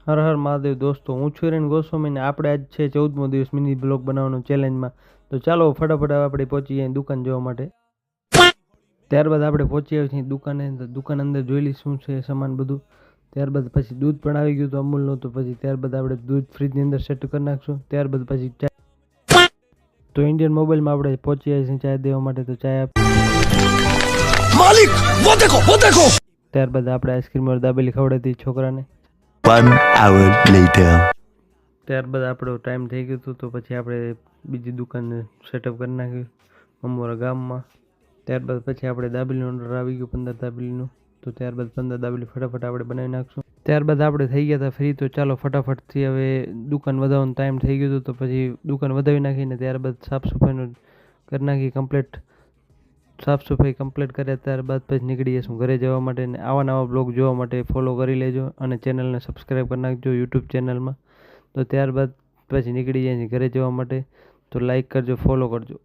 હર હર મહાદેવ દોસ્તો, હું છું હિરેન ગોસ્વામી ને આપણે આજ છે 14મો દિવસ મિની બ્લોગ બનાવવાનો ચેલેન્જમાં. તો ચાલો ફટાફટ આપણે પહોંચી જઈએ દુકાન જોવા માટે. ત્યારબાદ આપણે પહોંચી આવ્યા છીએ દુકાને. તો દુકાન અંદર જોઈ લઈશું શું છે સામાન બધું. ત્યારબાદ પછી દૂધ પણ આવી ગયું તો અમૂલનું. તો પછી ત્યારબાદ આપણે દૂધ ફ્રીજની અંદર સેટ કરી નાખશું. ત્યારબાદ પછી ચા. તો ઇન્ડિયન મોબાઈલમાં આપણે પહોંચી આવ્યા છીએ ચા દેવા માટે. તો ચા માલિક વો દેખો. ત્યારબાદ આપણે આઈસ્ક્રીમ और દાબેલી ખવડાવી છોકરાને. 1 hour later. ત્યારબાદ આપણો ટાઈમ થઈ ગયો હતો. તો પછી આપણે બીજી દુકાન સેટઅપ કરી નાખ્યું અમોરા ગામમાં. ત્યારબાદ પછી આપણે દાબેલીનું ઓર્ડર આવી ગયું 15 દાબેલીનું. તો ત્યારબાદ 15 દાબેલી ફટાફટ આપણે બનાવી નાખશું. ત્યારબાદ આપણે થઈ ગયા હતા ફ્રી. તો ચાલો ફટાફટથી હવે દુકાન વધારવાનો ટાઈમ થઈ ગયો હતો. તો પછી દુકાન વધાવી નાખીને ત્યારબાદ સાફ સફાઈનું કરી નાખી કમ્પ્લીટ. સાફ સફાઈ કમ્પ્લીટ કર્યા ત્યારબાદ પછી નીકળી જઈશું ઘરે જવા માટે. ને આવા નવા બ્લોગ જોવા માટે ફોલો કરી લેજો અને ચેનલને સબસ્ક્રાઈબ કરી નાખજો યુટ્યુબ ચેનલમાં. તો ત્યારબાદ પછી નીકળી જાય ઘરે જવા માટે. તો લાઈક કરજો, ફોલો કરજો.